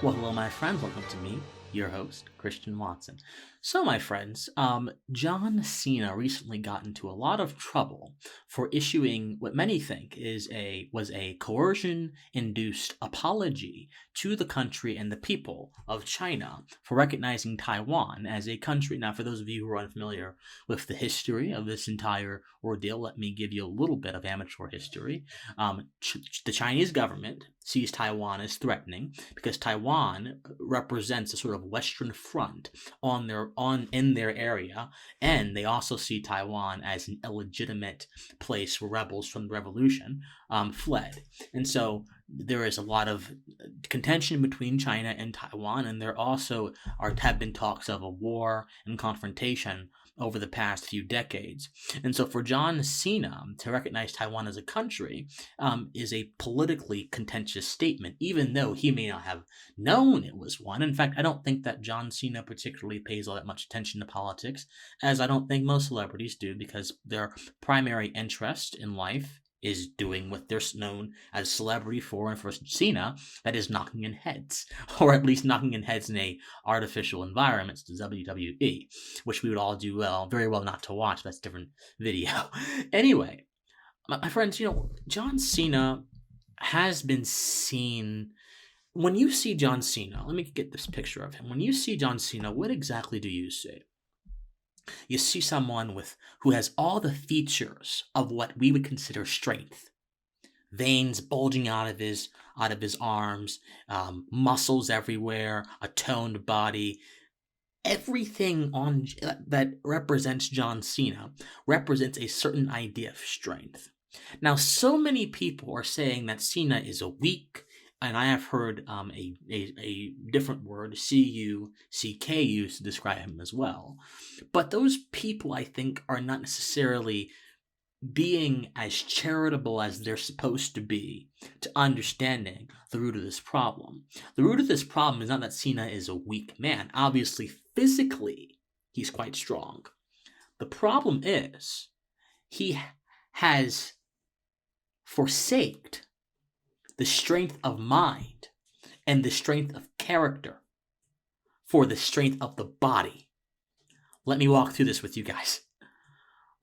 Well, hello, my friends. Welcome to me, your host, Christian Watson. So, my friends, John Cena recently got into a lot of trouble for issuing what many think was a coercion-induced apology to the country and the people of China for recognizing Taiwan as a country. Now, for those of you who are unfamiliar with the history of this entire ordeal, let me give you a little bit of amateur history. The Chinese government sees Taiwan as threatening because Taiwan represents a sort of Western front in their area, and they also see Taiwan as an illegitimate place where rebels from the revolution fled, and so there is a lot of contention between China and Taiwan, and there also have been talks of a war and confrontation over the past few decades. And so for John Cena to recognize Taiwan as a country is a politically contentious statement, even though he may not have known it was one. In fact, I don't think that John Cena particularly pays all that much attention to politics, as I don't think most celebrities do, because their primary interest in life is doing what they're known as celebrity for, and for Cena, that is knocking in heads, or at least knocking in heads in a artificial environment, the WWE, which we would all do very well not to watch. That's a different video. Anyway, my friends, John Cena has been seen. When you see John Cena, let me get this picture of him. When you see John Cena, what exactly do you see? You see someone who has all the features of what we would consider strength. Veins bulging out of his arms, muscles everywhere, a toned body. Everything that represents John Cena represents a certain idea of strength. Now, so many people are saying that Cena is a weak, and I have heard a different word, C-U-C-K, used to describe him as well. But those people, I think, are not necessarily being as charitable as they're supposed to be to understanding the root of this problem. The root of this problem is not that Cena is a weak man. Obviously, physically, he's quite strong. The problem is he has forsaked the strength of mind and the strength of character for the strength of the body. Let me walk through this with you guys.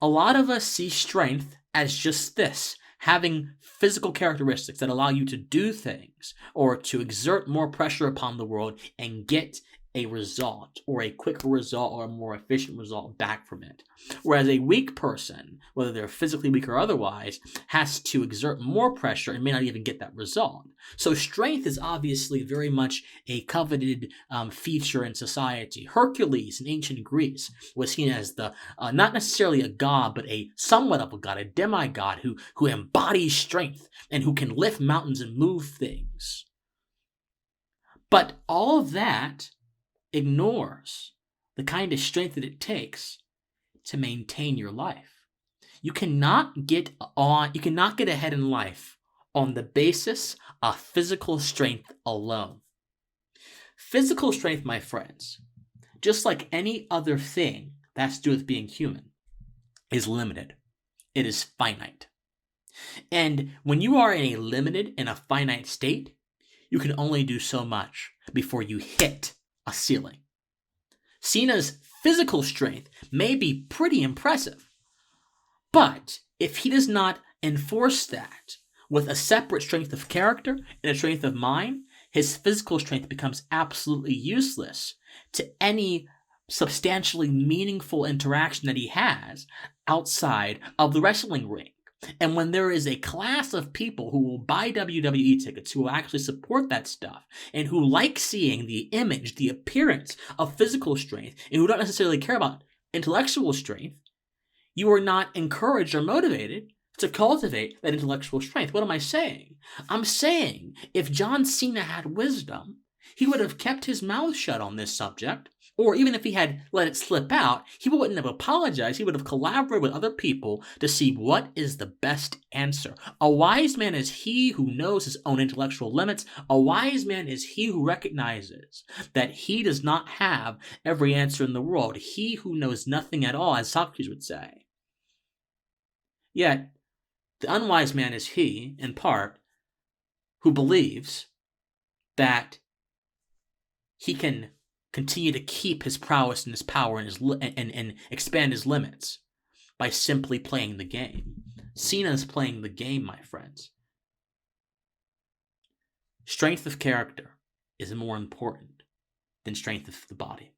A lot of us see strength as just this, having physical characteristics that allow you to do things or to exert more pressure upon the world and get a result, or a quicker result, or a more efficient result back from it. Whereas a weak person, whether they're physically weak or otherwise, has to exert more pressure and may not even get that result. So strength is obviously very much a coveted feature in society. Hercules in ancient Greece was seen as the not necessarily a god, but a somewhat of a god, a demigod who embodies strength and who can lift mountains and move things. But all of that ignores the kind of strength that it takes to maintain your life. You cannot get ahead in life on the basis of physical strength alone. Physical strength, my friends, just like any other thing that has to do with being human, is limited. It is finite. And when you are in a limited and a finite state, you can only do so much before you hit a ceiling. Cena's physical strength may be pretty impressive, but if he does not enforce that with a separate strength of character and a strength of mind, his physical strength becomes absolutely useless to any substantially meaningful interaction that he has outside of the wrestling ring. And when there is a class of people who will buy WWE tickets, who will actually support that stuff, and who like seeing the image, the appearance of physical strength, and who don't necessarily care about intellectual strength, you are not encouraged or motivated to cultivate that intellectual strength. What am I saying? I'm saying if John Cena had wisdom, he would have kept his mouth shut on this subject. Or even if he had let it slip out, he wouldn't have apologized. He would have collaborated with other people to see what is the best answer. A wise man is he who knows his own intellectual limits. A wise man is he who recognizes that he does not have every answer in the world. He who knows nothing at all, as Socrates would say. Yet, the unwise man is he, in part, who believes that he can continue to keep his prowess and his power and expand his limits by simply playing the game. Cena is playing the game, my friends. Strength of character is more important than strength of the body.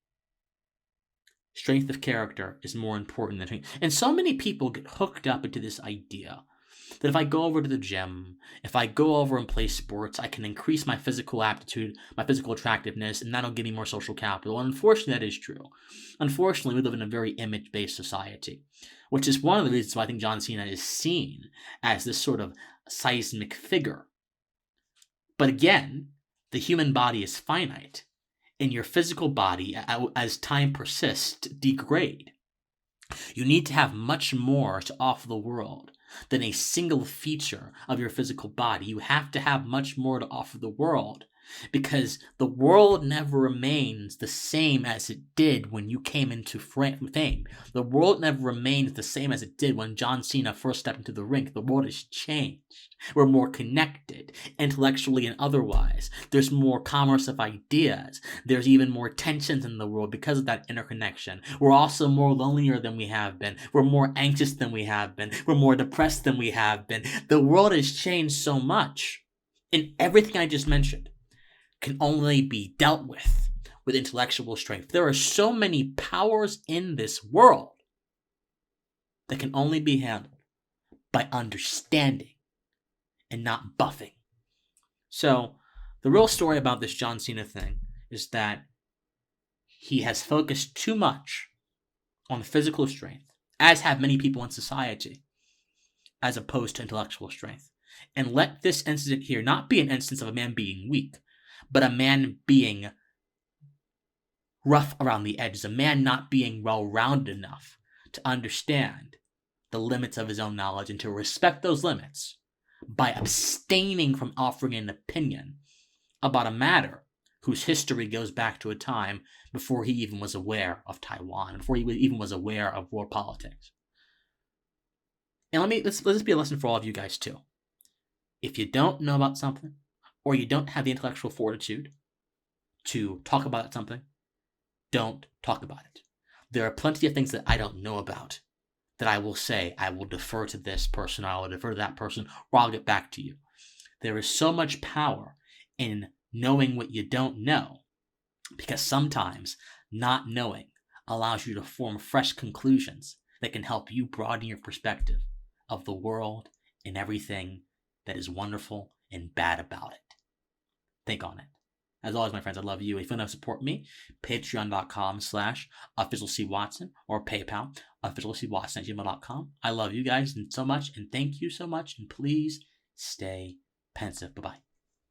Strength of character is more important than strength. And so many people get hooked up into this idea that if I go over to the gym, if I go over and play sports, I can increase my physical aptitude, my physical attractiveness, and that'll give me more social capital. And unfortunately, that is true. Unfortunately, we live in a very image-based society, which is one of the reasons why I think John Cena is seen as this sort of seismic figure. But again, the human body is finite, and your physical body, as time persists, degrade. You need to have much more to offer the world than a single feature of your physical body. You have to have much more to offer the world, because the world never remains the same as it did when you came into fame. The world never remains the same as it did when John Cena first stepped into the ring. The world has changed. We're more connected, intellectually and otherwise. There's more commerce of ideas. There's even more tensions in the world because of that interconnection. We're also more lonelier than we have been. We're more anxious than we have been. We're more depressed than we have been. The world has changed so much. And everything I just mentioned can only be dealt with intellectual strength. There are so many powers in this world that can only be handled by understanding and not buffing. So, the real story about this John Cena thing is that he has focused too much on physical strength, as have many people in society, as opposed to intellectual strength. And let this incident here not be an instance of a man being weak, but a man being rough around the edges, a man not being well-rounded enough to understand the limits of his own knowledge and to respect those limits by abstaining from offering an opinion about a matter whose history goes back to a time before he even was aware of Taiwan, before he even was aware of world politics. And let this be a lesson for all of you guys too. If you don't know about something, or you don't have the intellectual fortitude to talk about something, don't talk about it. There are plenty of things that I don't know about that I will say, I will defer to this person, I will defer to that person, or I'll get back to you. There is so much power in knowing what you don't know, because sometimes not knowing allows you to form fresh conclusions that can help you broaden your perspective of the world and everything that is wonderful and bad about it. Think on it. As always, my friends, I love you. If you want to support me, patreon.com/officialcwatson or PayPal, officialcwatson@gmail.com. I love you guys so much, and thank you so much, and please stay pensive. Bye-bye.